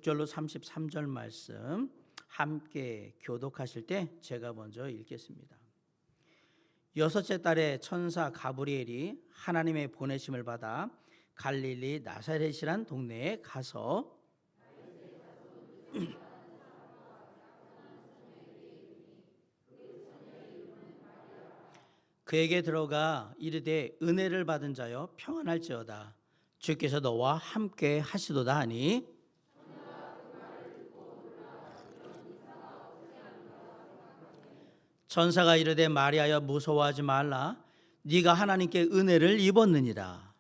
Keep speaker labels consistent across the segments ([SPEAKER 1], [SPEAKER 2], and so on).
[SPEAKER 1] 36절로 33절 말씀 함께 교독하실 때 제가 먼저 읽겠습니다. 여섯째 달에 천사 가브리엘이 하나님의 보내심을 받아 갈릴리 나사렛이란 동네에 가서 그에게 들어가 이르되 은혜를 받은 자여 평안할지어다 주께서 너와 함께 하시도다 하니 천사가 이르되 마리아여 무서워하지 말라 네가 하나님께 은혜를 입었느니라.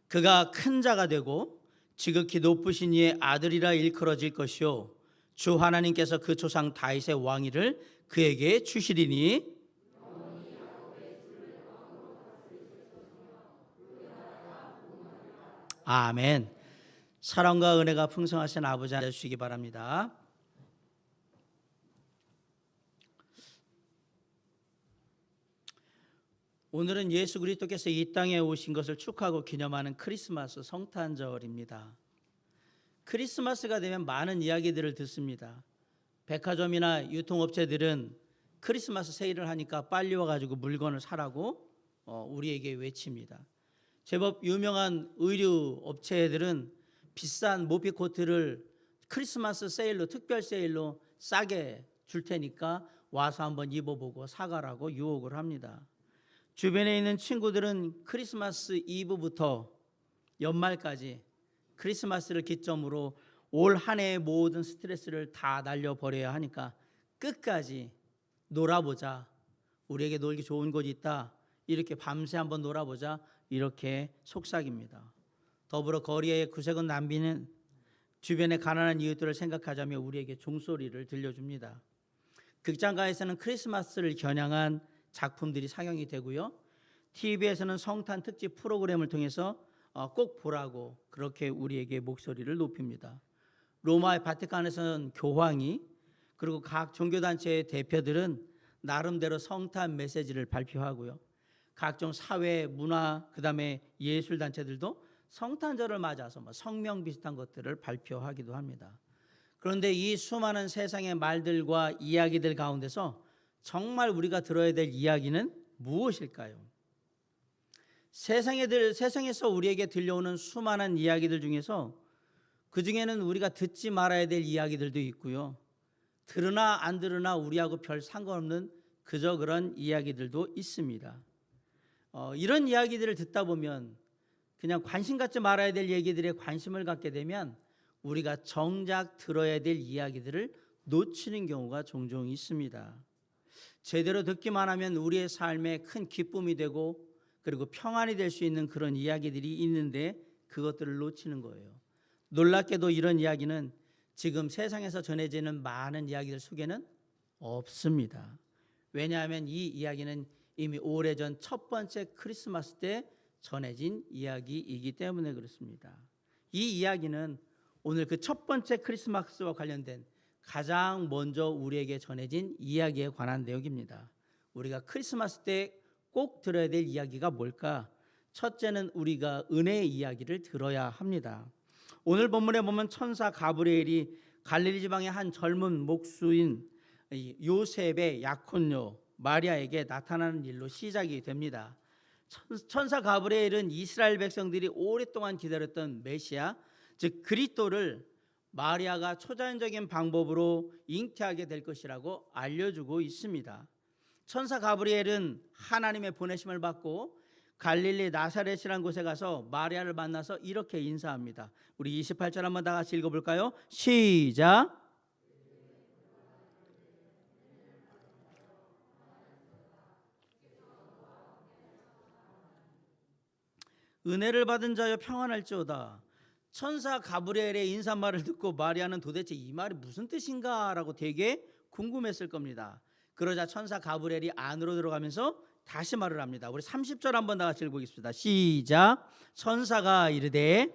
[SPEAKER 1] 그가 큰 자가 되고 지극히 높으신 이의 아들이라 일컬어질 것이요 주 하나님께서 그 조상 다윗의 왕위를 그에게 주시리니 아멘. 사랑과 은혜가 풍성하신 아버지 되시기 바랍니다. 오늘은 예수 그리스도께서 이 땅에 오신 것을 축하하고 기념하는 크리스마스 성탄절입니다. 크리스마스가 되면 많은 이야기들을 듣습니다. 백화점이나 유통업체들은 크리스마스 세일을 하니까 빨리 와가지고 물건을 사라고 우리에게 외칩니다. 제법 유명한 의류 업체들은 비싼 모피 코트를 크리스마스 세일로 특별 세일로 싸게 줄 테니까 와서 한번 입어보고 사가라고 유혹을 합니다. 주변에 있는 친구들은 크리스마스 이브부터 연말까지 크리스마스를 기점으로 올 한 해의 모든 스트레스를 다 날려버려야 하니까 끝까지 놀아보자. 우리에게 놀기 좋은 곳이 있다. 이렇게 밤새 한번 놀아보자. 이렇게 속삭입니다. 더불어 거리의 구색은 남비는 주변의 가난한 이웃들을 생각하자며 우리에게 종소리를 들려줍니다. 극장가에서는 크리스마스를 겨냥한 작품들이 상영이 되고요. TV에서는 성탄 특집 프로그램을 통해서 꼭 보라고 그렇게 우리에게 목소리를 높입니다. 로마의 바티칸에서는 교황이 그리고 각 종교단체의 대표들은 나름대로 성탄 메시지를 발표하고요. 각종 사회, 문화, 그다음에 예술단체들도 성탄절을 맞아서 성명 비슷한 것들을 발표하기도 합니다. 그런데 이 수많은 세상의 말들과 이야기들 가운데서 정말 우리가 들어야 될 이야기는 무엇일까요? 세상에서 우리에게 들려오는 수많은 이야기들 중에서 그 중에는 우리가 듣지 말아야 될 이야기들도 있고요. 들으나 안 들으나 우리하고 별 상관없는 그저 그런 이야기들도 있습니다. 이런 이야기들을 듣다 보면 그냥 관심 갖지 말아야 될 얘기들에 관심을 갖게 되면 우리가 정작 들어야 될 이야기들을 놓치는 경우가 종종 있습니다. 제대로 듣기만 하면 우리의 삶에 큰 기쁨이 되고 그리고 평안이 될 수 있는 그런 이야기들이 있는데 그것들을 놓치는 거예요. 놀랍게도 이런 이야기는 지금 세상에서 전해지는 많은 이야기들 속에는 없습니다. 왜냐하면 이 이야기는 이미 오래전 첫 번째 크리스마스 때 전해진 이야기이기 때문에 그렇습니다. 이 이야기는 오늘 그 첫 번째 크리스마스와 관련된 가장 먼저 우리에게 전해진 이야기에 관한 내용입니다. 우리가 크리스마스 때 꼭 들어야 될 이야기가 뭘까? 첫째는 우리가 은혜의 이야기를 들어야 합니다. 오늘 본문에 보면 천사 가브리엘이 갈릴리 지방의 한 젊은 목수인 요셉의 약혼녀 마리아에게 나타나는 일로 시작이 됩니다. 천사 가브리엘은 이스라엘 백성들이 오랫동안 기다렸던 메시아, 즉 그리스도를 마리아가 초자연적인 방법으로 잉태하게 될 것이라고 알려주고 있습니다. 천사 가브리엘은 하나님의 보내심을 받고 갈릴리 나사렛이라는 곳에 가서 마리아를 만나서 이렇게 인사합니다. 우리 28절 한번 다 같이 읽어볼까요? 시작. 은혜를 받은 자여 평안할지어다. 천사 가브리엘의 인사말을 듣고 마리아는 도대체 이 말이 무슨 뜻인가 라고 되게 궁금했을 겁니다. 그러자 천사 가브리엘이 안으로 들어가면서 다시 말을 합니다. 우리 30절 한번 다 같이 읽어보겠습니다. 시작. 천사가 이르되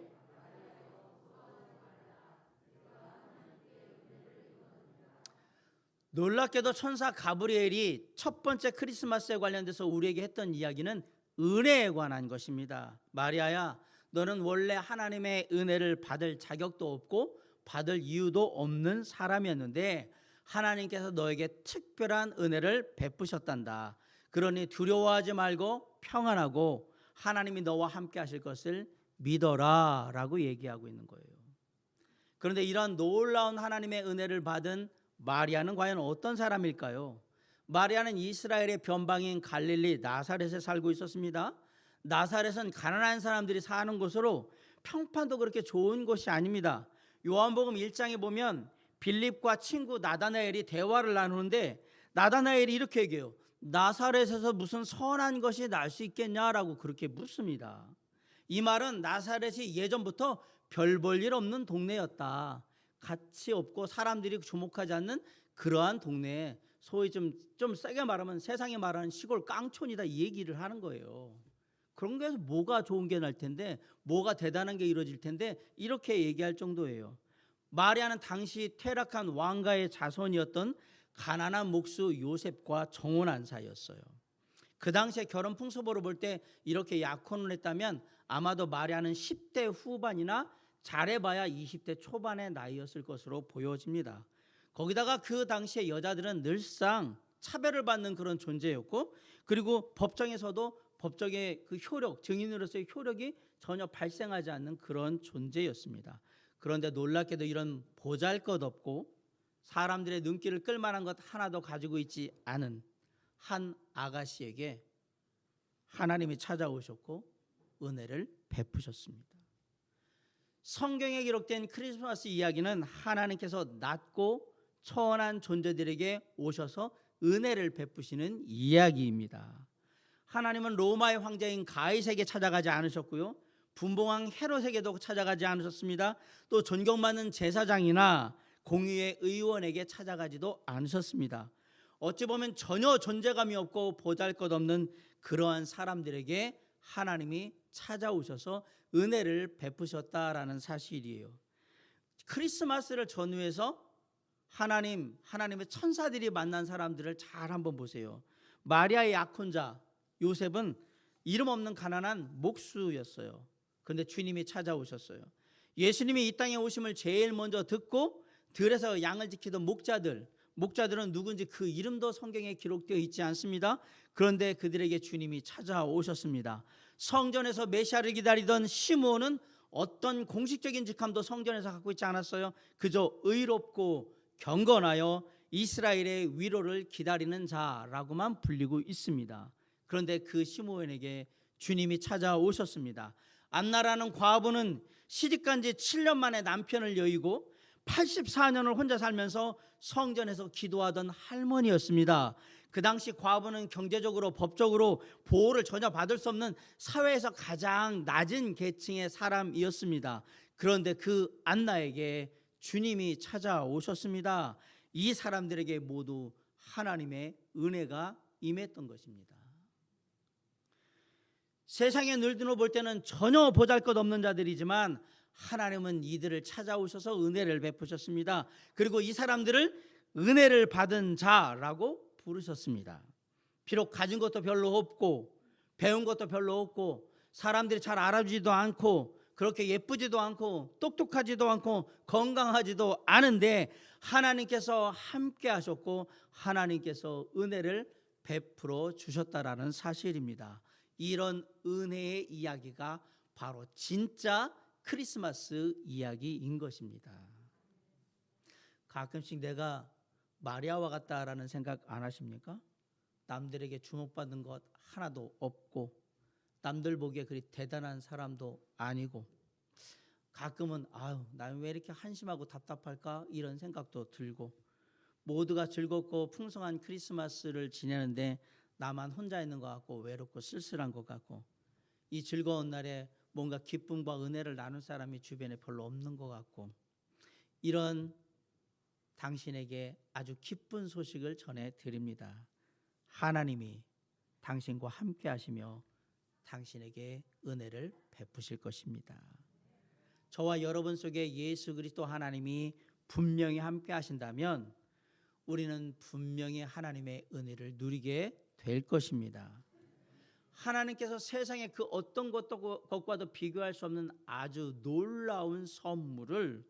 [SPEAKER 1] 놀랍게도 천사 가브리엘이 첫 번째 크리스마스에 관련돼서 우리에게 했던 이야기는 은혜에 관한 것입니다. 마리아야, 너는 원래 하나님의 은혜를 받을 자격도 없고 받을 이유도 없는 사람이었는데 하나님께서 너에게 특별한 은혜를 베푸셨단다. 그러니 두려워하지 말고 평안하고 하나님이 너와 함께 하실 것을 믿어라 라고 얘기하고 있는 거예요. 그런데 이런 놀라운 하나님의 은혜를 받은 마리아는 과연 어떤 사람일까요? 마리아는 이스라엘의 변방인 갈릴리 나사렛에 살고 있었습니다. 나사렛은 가난한 사람들이 사는 곳으로 평판도 그렇게 좋은 곳이 아닙니다. 요한복음 1장에 보면 빌립과 친구 나다나엘이 대화를 나누는데 나다나엘이 이렇게 얘기해요. 나사렛에서 무슨 선한 것이 날 수 있겠냐라고 그렇게 묻습니다. 이 말은 나사렛이 예전부터 별 볼 일 없는 동네였다. 가치 없고 사람들이 주목하지 않는 그러한 동네, 소위 좀 세게 말하면 세상에 말하는 시골 깡촌이다 이 얘기를 하는 거예요. 그런 거에서 뭐가 좋은 게 날 텐데, 뭐가 대단한 게 이루어질 텐데 이렇게 얘기할 정도예요. 마리아는 당시 퇴락한 왕가의 자손이었던 가난한 목수 요셉과 정혼한 사이였어요. 그 당시에 결혼 풍습으로 볼 때 이렇게 약혼을 했다면 아마도 마리아는 10대 후반이나 잘해봐야 20대 초반의 나이였을 것으로 보여집니다. 거기다가 그 당시에 여자들은 늘상 차별을 받는 그런 존재였고, 그리고 법정에서도 법적의 그 효력, 증인으로서의 효력이 전혀 발생하지 않는 그런 존재였습니다. 그런데 놀랍게도 이런 보잘것없고 사람들의 눈길을 끌만한 것 하나도 가지고 있지 않은 한 아가씨에게 하나님이 찾아오셨고 은혜를 베푸셨습니다. 성경에 기록된 크리스마스 이야기는 하나님께서 낮고 초원한 존재들에게 오셔서 은혜를 베푸시는 이야기입니다. 하나님은 로마의 황제인 가이세에게 찾아가지 않으셨고요, 분봉왕 헤롯에게도 찾아가지 않으셨습니다. 또 존경받는 제사장이나 공의회 의원에게 찾아가지도 않으셨습니다. 어찌 보면 전혀 존재감이 없고 보잘것없는 그러한 사람들에게 하나님이 찾아오셔서 은혜를 베푸셨다라는 사실이에요. 크리스마스를 전후해서 하나님의 천사들이 만난 사람들을 잘 한번 보세요. 마리아의 약혼자 요셉은 이름 없는 가난한 목수였어요. 그런데 주님이 찾아오셨어요. 예수님이 이 땅에 오심을 제일 먼저 듣고 들에서 양을 지키던 목자들은 누군지 그 이름도 성경에 기록되어 있지 않습니다. 그런데 그들에게 주님이 찾아오셨습니다. 성전에서 메시아를 기다리던 시므온은 어떤 공식적인 직함도 성전에서 갖고 있지 않았어요. 그저 의롭고 경건하여 이스라엘의 위로를 기다리는 자라고만 불리고 있습니다. 그런데 그 시므온에게 주님이 찾아오셨습니다. 안나라는 과부는 시집간 지 7년 만에 남편을 여의고 84년을 혼자 살면서 성전에서 기도하던 할머니였습니다. 그 당시 과부는 경제적으로 법적으로 보호를 전혀 받을 수 없는 사회에서 가장 낮은 계층의 사람이었습니다. 그런데 그 안나에게 주님이 찾아오셨습니다. 이 사람들에게 모두 하나님의 은혜가 임했던 것입니다. 세상에 눈으로 볼 때는 전혀 보잘것없는 자들이지만 하나님은 이들을 찾아오셔서 은혜를 베푸셨습니다. 그리고 이 사람들을 은혜를 받은 자라고 부르셨습니다. 비록 가진 것도 별로 없고 배운 것도 별로 없고 사람들이 잘 알아주지도 않고 그렇게 예쁘지도 않고 똑똑하지도 않고 건강하지도 않은데 하나님께서 함께 하셨고 하나님께서 은혜를 베풀어 주셨다라는 사실입니다. 이런 은혜의 이야기가 바로 진짜 크리스마스 이야기인 것입니다. 가끔씩 내가 마리아와 같다라는 생각 안 하십니까? 남들에게 주목받는 것 하나도 없고 남들 보기에 그리 대단한 사람도 아니고 가끔은 난 왜 이렇게 한심하고 답답할까 이런 생각도 들고 모두가 즐겁고 풍성한 크리스마스를 지내는데 나만 혼자 있는 것 같고 외롭고 쓸쓸한 것 같고 이 즐거운 날에 뭔가 기쁨과 은혜를 나눌 사람이 주변에 별로 없는 것 같고 이런 당신에게 아주 기쁜 소식을 전해드립니다. 하나님이 당신과 함께 하시며 당신에게 은혜를 베푸실 것입니다. 저와 여러분 속에 예수 그리스도 하나님이 분명히 함께 하신다면 우리는 분명히 하나님의 은혜를 누리게 될 것입니다. 하나님께서 세상의 그 어떤 것과도 비교할 수 없는 아주 놀라운 선물을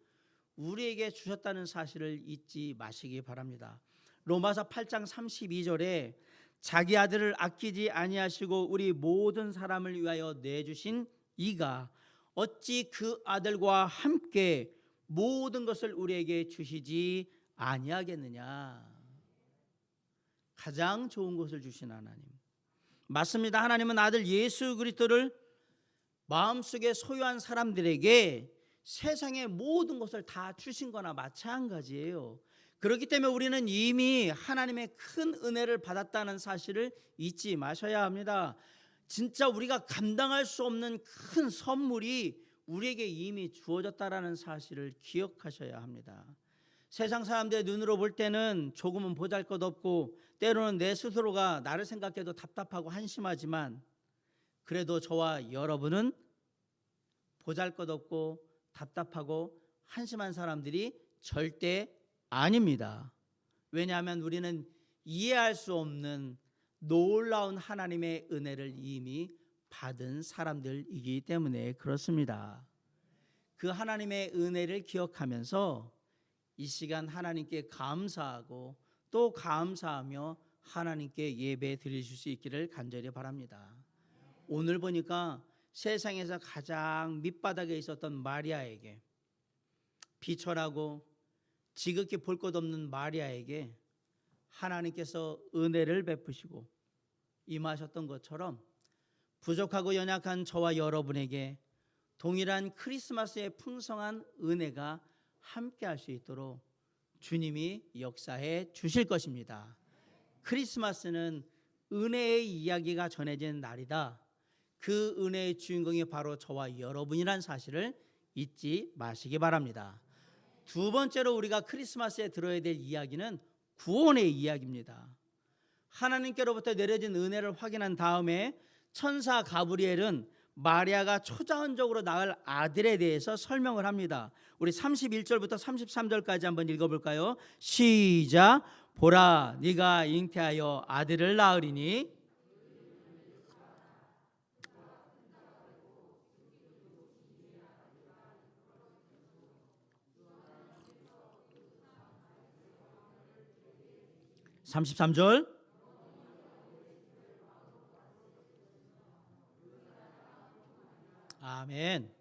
[SPEAKER 1] 우리에게 주셨다는 사실을 잊지 마시기 바랍니다. 로마서 8장 32절에 자기 아들을 아끼지 아니하시고 우리 모든 사람을 위하여 내주신 이가 어찌 그 아들과 함께 모든 것을 우리에게 주시지 아니하겠느냐. 가장 좋은 것을 주신 하나님. 맞습니다. 하나님은 아들 예수 그리스도를 마음속에 소유한 사람들에게 세상의 모든 것을 다 주신 거나 마찬가지예요. 그렇기 때문에 우리는 이미 하나님의 큰 은혜를 받았다는 사실을 잊지 마셔야 합니다. 진짜 우리가 감당할 수 없는 큰 선물이 우리에게 이미 주어졌다라는 사실을 기억하셔야 합니다. 세상 사람들의 눈으로 볼 때는 조금은 보잘것없고 때로는 내 스스로가 나를 생각해도 답답하고 한심하지만 그래도 저와 여러분은 보잘것없고 답답하고 한심한 사람들이 절대 아닙니다. 왜냐하면 우리는 이해할 수 없는 놀라운 하나님의 은혜를 이미 받은 사람들이기 때문에 그렇습니다. 그 하나님의 은혜를 기억하면서 이 시간 하나님께 감사하고 또 감사하며 하나님께 예배 드리실 수 있기를 간절히 바랍니다. 오늘 보니까 세상에서 가장 밑바닥에 있었던 마리아에게, 비천하고 지극히 볼 것 없는 마리아에게 하나님께서 은혜를 베푸시고 임하셨던 것처럼 부족하고 연약한 저와 여러분에게 동일한 크리스마스의 풍성한 은혜가 함께할 수 있도록 주님이 역사해 주실 것입니다. 크리스마스는 은혜의 이야기가 전해지는 날이다. 그 은혜의 주인공이 바로 저와 여러분이란 사실을 잊지 마시기 바랍니다. 두 번째로 우리가 크리스마스에 들어야 될 이야기는 구원의 이야기입니다. 하나님께로부터 내려진 은혜를 확인한 다음에 천사 가브리엘은 마리아가 초자연적으로 낳을 아들에 대해서 설명을 합니다. 우리 31절부터 33절까지 한번 읽어볼까요? 시작. 보라, 네가 잉태하여 아들을 낳으리니 (33절) 아멘.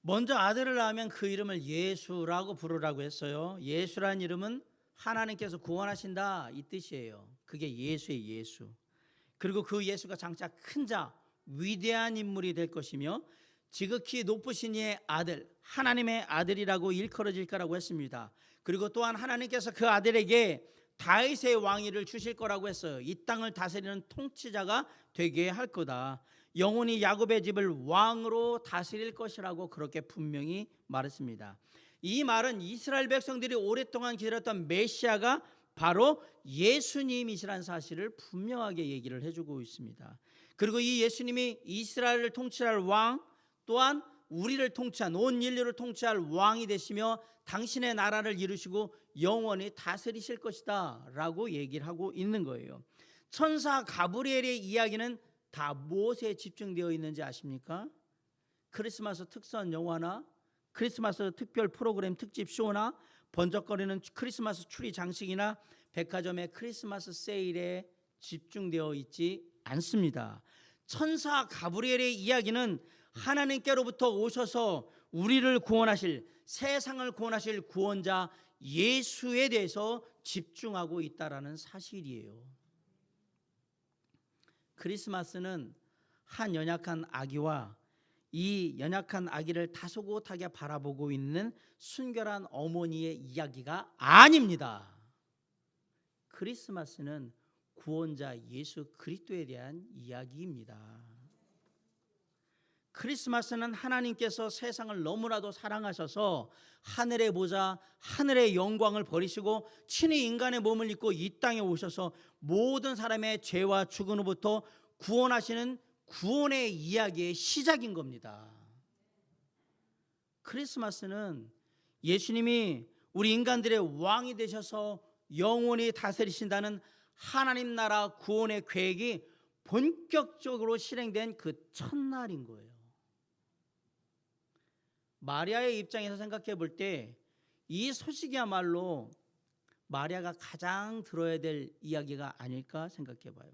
[SPEAKER 1] 먼저 아들을 낳으면 그 이름을 예수라고 부르라고 했어요. 예수라는 이름은 하나님께서 구원하신다 이 뜻이에요. 그게 예수의 예수. 그리고 그 예수가 장차 큰 자, 위대한 인물이 될 것이며 지극히 높으신 이의 아들, 하나님의 아들이라고 일컬어질 거라고 했습니다. 그리고 또한 하나님께서 그 아들에게 다윗의 왕위를 주실 거라고 했어요. 이 땅을 다스리는 통치자가 되게 할 거다. 영원히 야곱의 집을 왕으로 다스릴 것이라고 그렇게 분명히 말했습니다. 이 말은 이스라엘 백성들이 오랫동안 기다렸던 메시아가 바로 예수님이시라는 사실을 분명하게 얘기를 해주고 있습니다. 그리고 이 예수님이 이스라엘을 통치할 왕, 또한 우리를 통치한 온 인류를 통치할 왕이 되시며 당신의 나라를 이루시고 영원히 다스리실 것이다 라고 얘기를 하고 있는 거예요. 천사 가브리엘의 이야기는 다 무엇에 집중되어 있는지 아십니까? 크리스마스 특선 영화나 크리스마스 특별 프로그램 특집 쇼나 번쩍거리는 크리스마스 추리 장식이나 백화점의 크리스마스 세일에 집중되어 있지 않습니다. 천사 가브리엘의 이야기는 하나님께로부터 오셔서 우리를 구원하실, 세상을 구원하실 구원자 예수에 대해서 집중하고 있다라는 사실이에요. 크리스마스는 한 연약한 아기와 이 연약한 아기를 다소곳하게 바라보고 있는 순결한 어머니의 이야기가 아닙니다. 크리스마스는 구원자 예수 그리스도에 대한 이야기입니다. 크리스마스는 하나님께서 세상을 너무나도 사랑하셔서 하늘의 보좌, 하늘의 영광을 버리시고 친히 인간의 몸을 입고 이 땅에 오셔서 모든 사람의 죄와 죽음으로부터 구원하시는 구원의 이야기의 시작인 겁니다. 크리스마스는 예수님이 우리 인간들의 왕이 되셔서 영원히 다스리신다는 하나님 나라 구원의 계획이 본격적으로 실행된 그 첫날인 거예요. 마리아의 입장에서 생각해 볼 때 이 소식이야말로 마리아가 가장 들어야 될 이야기가 아닐까 생각해 봐요.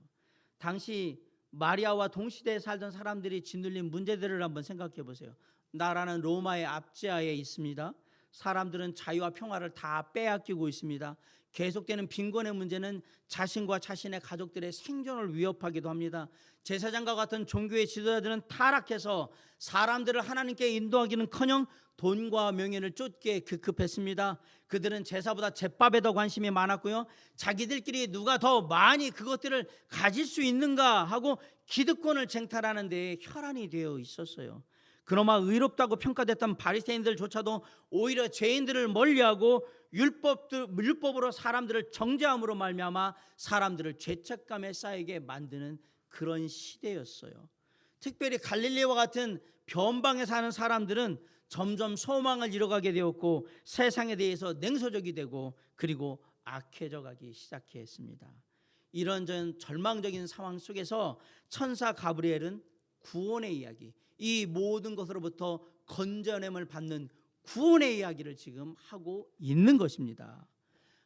[SPEAKER 1] 당시 마리아와 동시대에 살던 사람들이 짓눌린 문제들을 한번 생각해 보세요. 나라는 로마의 압제하에 있습니다. 사람들은 자유와 평화를 다 빼앗기고 있습니다. 계속되는 빈곤의 문제는 자신과 자신의 가족들의 생존을 위협하기도 합니다. 제사장과 같은 종교의 지도자들은 타락해서 사람들을 하나님께 인도하기는커녕 돈과 명예를 쫓기에 급급했습니다. 그들은 제사보다 제밥에 더 관심이 많았고요, 자기들끼리 누가 더 많이 그것들을 가질 수 있는가 하고 기득권을 쟁탈하는 데 혈안이 되어 있었어요. 그나마 의롭다고 평가됐던 바리새인들조차도 오히려 죄인들을 멀리하고 율법으로 사람들을 정죄함으로 말미암아 사람들을 죄책감에 쌓이게 만드는 그런 시대였어요. 특별히 갈릴리와 같은 변방에 사는 사람들은 점점 소망을 잃어가게 되었고 세상에 대해서 냉소적이 되고 그리고 악해져 가기 시작했습니다. 이런 절망적인 상황 속에서 천사 가브리엘은 구원의 이야기, 이 모든 것으로부터 건져냄을 받는 구원의 이야기를 지금 하고 있는 것입니다.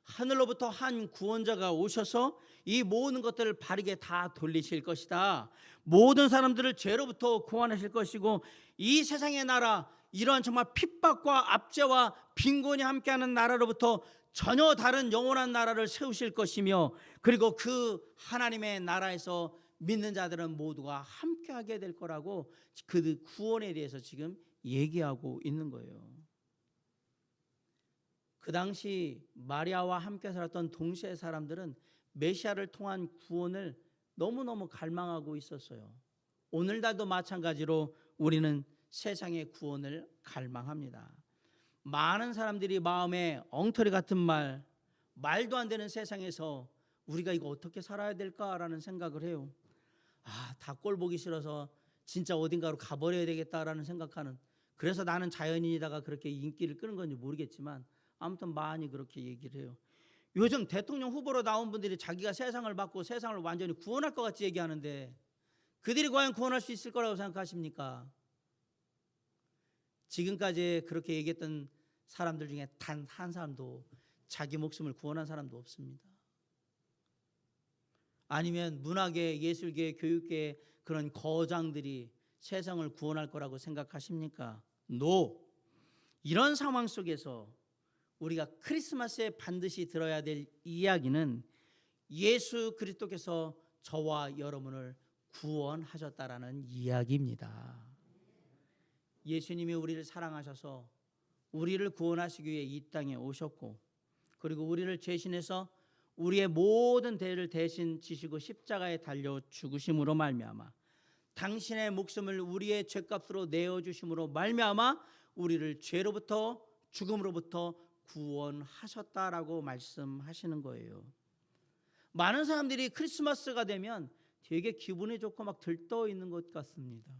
[SPEAKER 1] 하늘로부터 한 구원자가 오셔서 이 모든 것들을 바르게 다 돌리실 것이다. 모든 사람들을 죄로부터 구원하실 것이고 이 세상의 나라, 이러한 정말 핍박과 압제와 빈곤이 함께하는 나라로부터 전혀 다른 영원한 나라를 세우실 것이며, 그리고 그 하나님의 나라에서 믿는 자들은 모두가 함께하게 될 거라고 그 구원에 대해서 지금 얘기하고 있는 거예요. 그 당시 마리아와 함께 살았던 동시대 사람들은 메시아를 통한 구원을 너무너무 갈망하고 있었어요. 오늘날도 마찬가지로 우리는 세상의 구원을 갈망합니다. 많은 사람들이 마음에 엉터리 같은 말도 안 되는 세상에서 우리가 이거 어떻게 살아야 될까라는 생각을 해요. 다 꼴 보기 싫어서 진짜 어딘가로 가버려야 되겠다라는 생각하는, 그래서 나는 자연인이다가 그렇게 인기를 끄는 건지 모르겠지만 아무튼 많이 그렇게 얘기를 해요. 요즘 대통령 후보로 나온 분들이 자기가 세상을 바꾸고 세상을 완전히 구원할 것 같이 얘기하는데 그들이 과연 구원할 수 있을 거라고 생각하십니까? 지금까지 그렇게 얘기했던 사람들 중에 단 한 사람도 자기 목숨을 구원한 사람도 없습니다. 아니면 문화계, 예술계, 교육계 그런 거장들이 세상을 구원할 거라고 생각하십니까? No. 이런 상황 속에서 우리가 크리스마스에 반드시 들어야 될 이야기는 예수 그리스도께서 저와 여러분을 구원하셨다라는 이야기입니다. 예수님이 우리를 사랑하셔서 우리를 구원하시기 위해 이 땅에 오셨고, 그리고 우리를 죄신해서 우리의 모든 죄를 대신 지시고 십자가에 달려 죽으심으로 말미암아 당신의 목숨을 우리의 죄값으로 내어주심으로 말미암아 우리를 죄로부터 죽음으로부터 구원하셨다라고 말씀하시는 거예요. 많은 사람들이 크리스마스가 되면 되게 기분이 좋고 막 들떠 있는 것 같습니다.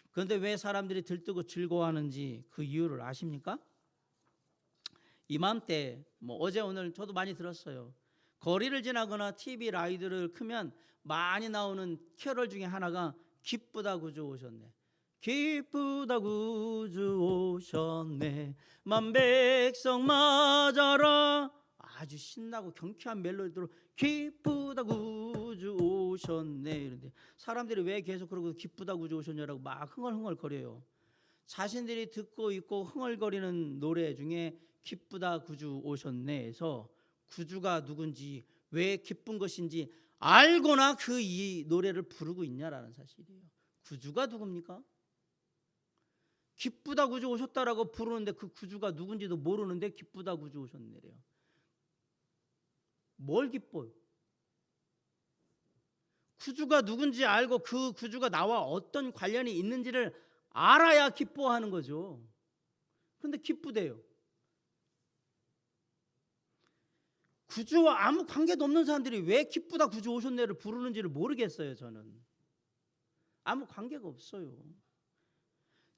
[SPEAKER 1] 그런데 왜 사람들이 들뜨고 즐거워하는지 그 이유를 아십니까? 이맘때 어제 오늘 저도 많이 들었어요. 거리를 지나거나 TV 라디오를 켜면 많이 나오는 캐럴 중에 하나가 기쁘다 구주 오셨네. 기쁘다 구주 오셨네. 만백성 맞아라. 아주 신나고 경쾌한 멜로디로 기쁘다 구주 오셨네. 이런데 사람들이 왜 계속 그러고 기쁘다 구주 오셨냐라고 막 흥얼흥얼거려요. 자신들이 듣고 있고 흥얼거리는 노래 중에 기쁘다 구주 오셨네에서 구주가 누군지 왜 기쁜 것인지 알고나 그 이 노래를 부르고 있냐라는 사실이에요. 구주가 누굽니까? 기쁘다 구주 오셨다라고 부르는데 그 구주가 누군지도 모르는데 기쁘다 구주 오셨네래요. 뭘 기뻐요? 구주가 누군지 알고 그 구주가 나와 어떤 관련이 있는지를 알아야 기뻐하는 거죠. 그런데 기쁘대요. 구주와 아무 관계도 없는 사람들이 왜 기쁘다 구주 오셨네를 부르는지를 모르겠어요. 저는 아무 관계가 없어요.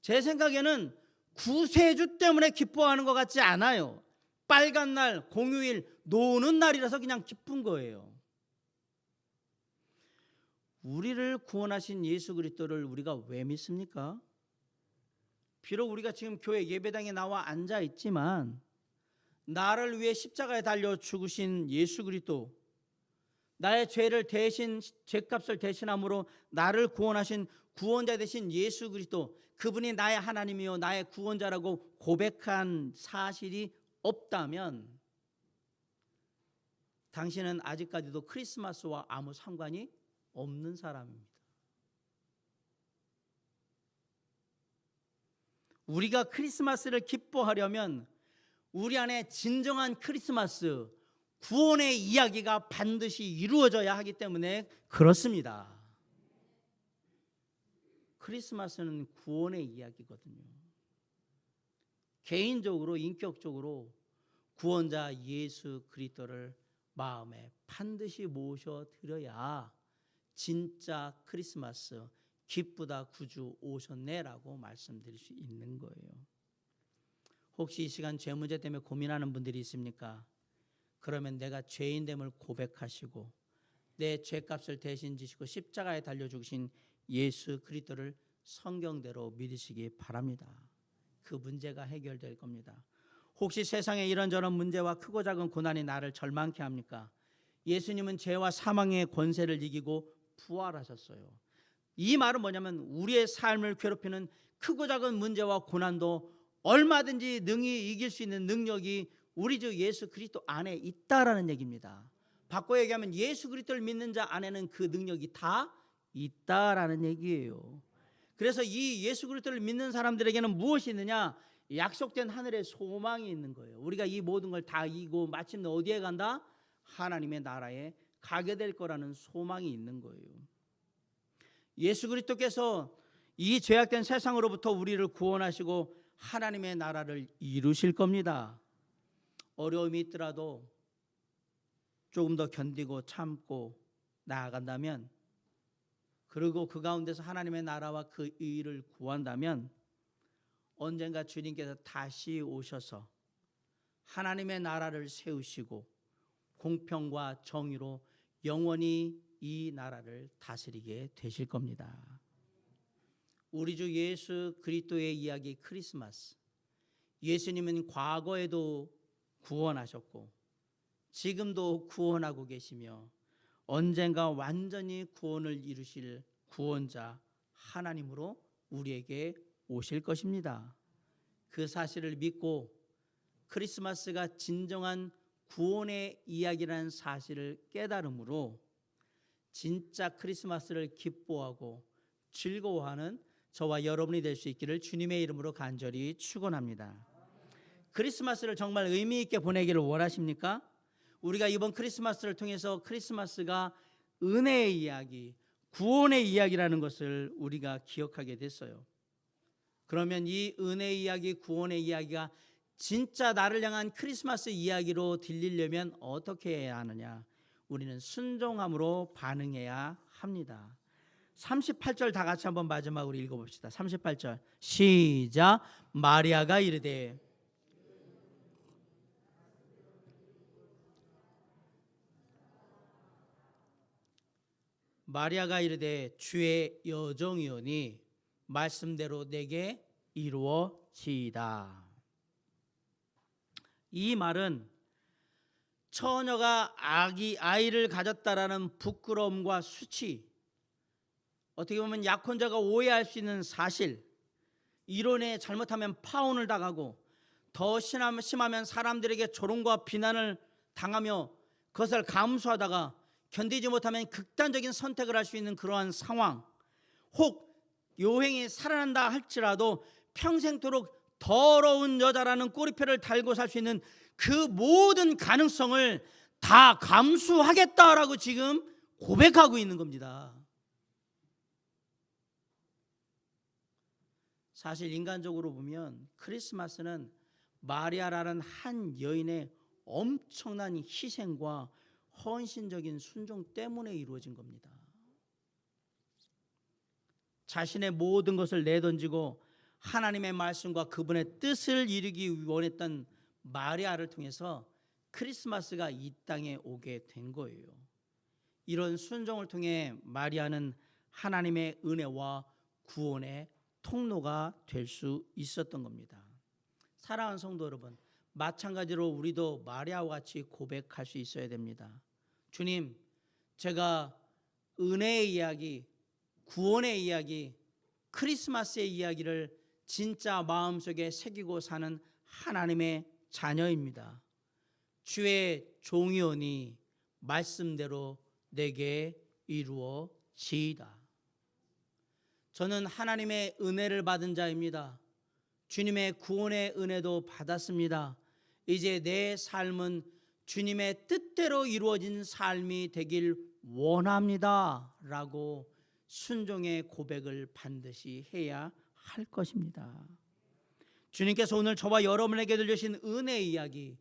[SPEAKER 1] 제 생각에는 구세주 때문에 기뻐하는 것 같지 않아요. 빨간 날, 공휴일, 노는 날이라서 그냥 기쁜 거예요. 우리를 구원하신 예수 그리스도를 우리가 왜 믿습니까? 비록 우리가 지금 교회 예배당에 나와 앉아 있지만 나를 위해 십자가에 달려 죽으신 예수 그리스도, 나의 죄를 대신 죄값을 대신함으로 나를 구원하신 구원자 되신 예수 그리스도, 그분이 나의 하나님이요 나의 구원자라고 고백한 사실이 없다면 당신은 아직까지도 크리스마스와 아무 상관이 없는 사람입니다. 우리가 크리스마스를 기뻐하려면 우리 안에 진정한 크리스마스, 구원의 이야기가 반드시 이루어져야 하기 때문에 그렇습니다. 크리스마스는 구원의 이야기거든요. 개인적으로 인격적으로 구원자 예수 그리스도를 마음에 반드시 모셔드려야 진짜 크리스마스, 기쁘다 구주 오셨네라고 말씀드릴 수 있는 거예요. 혹시 이 시간 죄 문제 때문에 고민하는 분들이 있습니까? 그러면 내가 죄인됨을 고백하시고 내 죄값을 대신 지시고 십자가에 달려 죽으신 예수 그리스도를 성경대로 믿으시기 바랍니다. 그 문제가 해결될 겁니다. 혹시 세상에 이런저런 문제와 크고 작은 고난이 나를 절망케 합니까? 예수님은 죄와 사망의 권세를 이기고 부활하셨어요. 이 말은 뭐냐면 우리의 삶을 괴롭히는 크고 작은 문제와 고난도 얼마든지 능히 이길 수 있는 능력이 우리 주 예수 그리스도 안에 있다라는 얘기입니다. 바꿔 얘기하면 예수 그리스도를 믿는 자 안에는 그 능력이 다 있다라는 얘기예요. 그래서 이 예수 그리스도를 믿는 사람들에게는 무엇이 있느냐? 약속된 하늘의 소망이 있는 거예요. 우리가 이 모든 걸 다 이기고 마침내 어디에 간다? 하나님의 나라에 가게 될 거라는 소망이 있는 거예요. 예수 그리스도께서 이 죄악된 세상으로부터 우리를 구원하시고 하나님의 나라를 이루실 겁니다. 어려움이 있더라도 조금 더 견디고 참고 나아간다면, 그리고 그 가운데서 하나님의 나라와 그 의를 구한다면 언젠가 주님께서 다시 오셔서 하나님의 나라를 세우시고 공평과 정의로 영원히 이 나라를 다스리게 되실 겁니다. 우리 주 예수 그리스도의 이야기 크리스마스, 예수님은 과거에도 구원하셨고 지금도 구원하고 계시며 언젠가 완전히 구원을 이루실 구원자 하나님으로 우리에게 오실 것입니다. 그 사실을 믿고 크리스마스가 진정한 구원의 이야기라는 사실을 깨달음으로 진짜 크리스마스를 기뻐하고 즐거워하는 저와 여러분이 될 수 있기를 주님의 이름으로 간절히 축원합니다. 크리스마스를 정말 의미 있게 보내기를 원하십니까? 우리가 이번 크리스마스를 통해서 크리스마스가 은혜의 이야기, 구원의 이야기라는 것을 우리가 기억하게 됐어요. 그러면 이 은혜의 이야기, 구원의 이야기가 진짜 나를 향한 크리스마스 이야기로 들리려면 어떻게 해야 하느냐? 우리는 순종함으로 반응해야 합니다. 38절 다 같이 한번 마지막으로 읽어봅시다. 38절 시작. 마리아가 이르되 주의 여종이오니 말씀대로 내게 이루어지이다. 이 말은 처녀가 아이를 가졌다라는 부끄러움과 수치, 어떻게 보면 약혼자가 오해할 수 있는 사실, 이론에 잘못하면 파혼을 당하고 더 심하면 사람들에게 조롱과 비난을 당하며 그것을 감수하다가 견디지 못하면 극단적인 선택을 할 수 있는 그러한 상황, 혹 요행이 살아난다 할지라도 평생토록 더러운 여자라는 꼬리표를 달고 살 수 있는 그 모든 가능성을 다 감수하겠다라고 지금 고백하고 있는 겁니다. 사실 인간적으로 보면 크리스마스는 마리아라는 한 여인의 엄청난 희생과 헌신적인 순종 때문에 이루어진 겁니다. 자신의 모든 것을 내던지고 하나님의 말씀과 그분의 뜻을 이루기 원했던 마리아를 통해서 크리스마스가 이 땅에 오게 된 거예요. 이런 순종을 통해 마리아는 하나님의 은혜와 구원의 통로가 될 수 있었던 겁니다. 사랑하는 성도 여러분, 마찬가지로 우리도 마리아와 같이 고백할 수 있어야 됩니다. 주님, 제가 은혜의 이야기, 구원의 이야기, 크리스마스의 이야기를 진짜 마음속에 새기고 사는 하나님의 자녀입니다. 주의 종이오니 말씀대로 내게 이루어지이다. 저는 하나님의 은혜를 받은 자입니다. 주님의 구원의 은혜도 받았습니다. 이제 내 삶은 주님의 뜻대로 이루어진 삶이 되길 원합니다 라고 순종의 고백을 반드시 해야 할 것입니다. 주님께서 오늘 저와 여러분에게 들려주신 은혜의 이야기,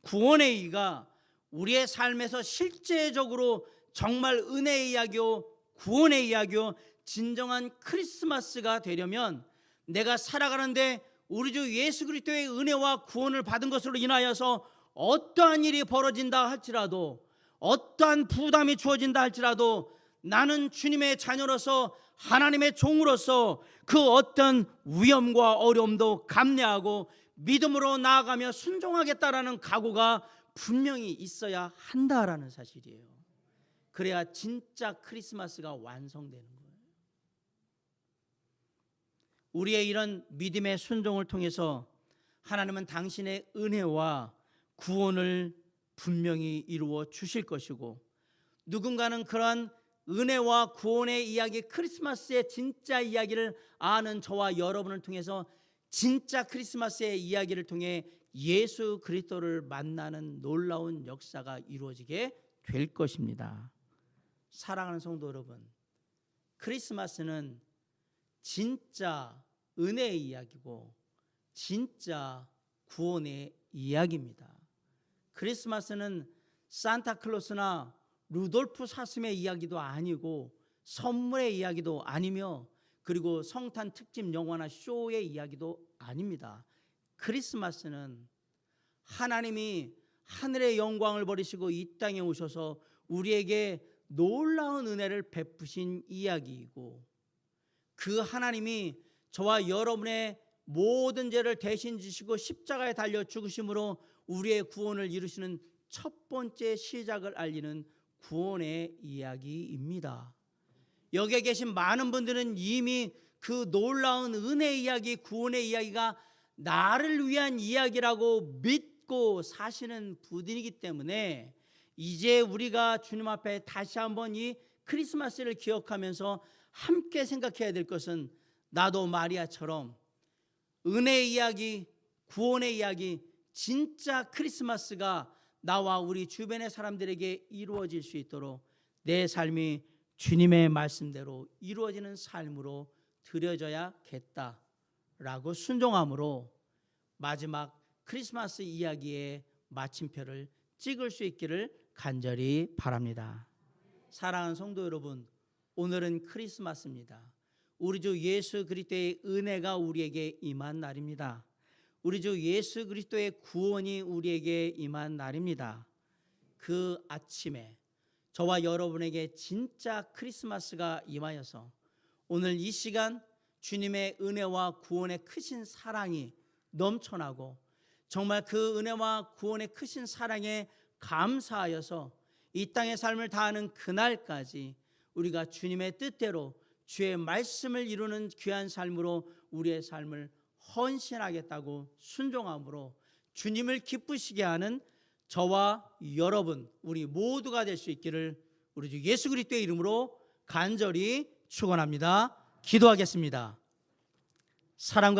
[SPEAKER 1] 구원의 이야기가 우리의 삶에서 실제적으로 정말 은혜의 이야기요, 구원의 이야기요, 진정한 크리스마스가 되려면 내가 살아가는데 우리 주 예수 그리스도의 은혜와 구원을 받은 것으로 인하여서 어떠한 일이 벌어진다 할지라도, 어떠한 부담이 주어진다 할지라도 나는 주님의 자녀로서, 하나님의 종으로서 그 어떤 위험과 어려움도 감내하고 믿음으로 나아가며 순종하겠다라는 각오가 분명히 있어야 한다라는 사실이에요. 그래야 진짜 크리스마스가 완성되는 거예요. 우리의 이런 믿음의 순종을 통해서 하나님은 당신의 은혜와 구원을 분명히 이루어 주실 것이고, 누군가는 그러한 은혜와 구원의 이야기, 크리스마스의 진짜 이야기를 아는 저와 여러분을 통해서 진짜 크리스마스의 이야기를 통해 예수 그리스도를 만나는 놀라운 역사가 이루어지게 될 것입니다. 사랑하는 성도 여러분, 크리스마스는 진짜 은혜의 이야기고 진짜 구원의 이야기입니다. 크리스마스는 산타클로스나 루돌프 사슴의 이야기도 아니고 선물의 이야기도 아니며, 그리고 성탄 특집 영화나 쇼의 이야기도 아닙니다. 크리스마스는 하나님이 하늘의 영광을 버리시고 이 땅에 오셔서 우리에게 놀라운 은혜를 베푸신 이야기이고, 그 하나님이 저와 여러분의 모든 죄를 대신 지시고 십자가에 달려 죽으심으로 우리의 구원을 이루시는 첫 번째 시작을 알리는 구원의 이야기입니다. 여기에 계신 많은 분들은 이미 그 놀라운 은혜의 이야기, 구원의 이야기가 나를 위한 이야기라고 믿고 사시는 분이기 때문에 이제 우리가 주님 앞에 다시 한번 이 크리스마스를 기억하면서 함께 생각해야 될 것은, 나도 마리아처럼 은혜의 이야기, 구원의 이야기, 진짜 크리스마스가 나와 우리 주변의 사람들에게 이루어질 수 있도록 내 삶이 주님의 말씀대로 이루어지는 삶으로 드려져야겠다라고 순종함으로 마지막 크리스마스 이야기의 마침표를 찍을 수 있기를 간절히 바랍니다. 사랑하는 성도 여러분, 오늘은 크리스마스입니다. 우리 주 예수 그리스도의 은혜가 우리에게 임한 날입니다. 우리 주 예수 그리스도의 구원이 우리에게 임한 날입니다. 그 아침에 저와 여러분에게 진짜 크리스마스가 임하여서 오늘 이 시간 주님의 은혜와 구원의 크신 사랑이 넘쳐나고, 정말 그 은혜와 구원의 크신 사랑에 감사하여서 이 땅의 삶을 다하는 그날까지 우리가 주님의 뜻대로 주의 말씀을 이루는 귀한 삶으로 우리의 삶을 헌신하겠다고 순종함으로 주님을 기쁘시게 하는 저와 여러분, 우리 모두가 될 수 있기를 우리 주 예수 그리스도의 이름으로 간절히 축원합니다. 기도하겠습니다. 사랑과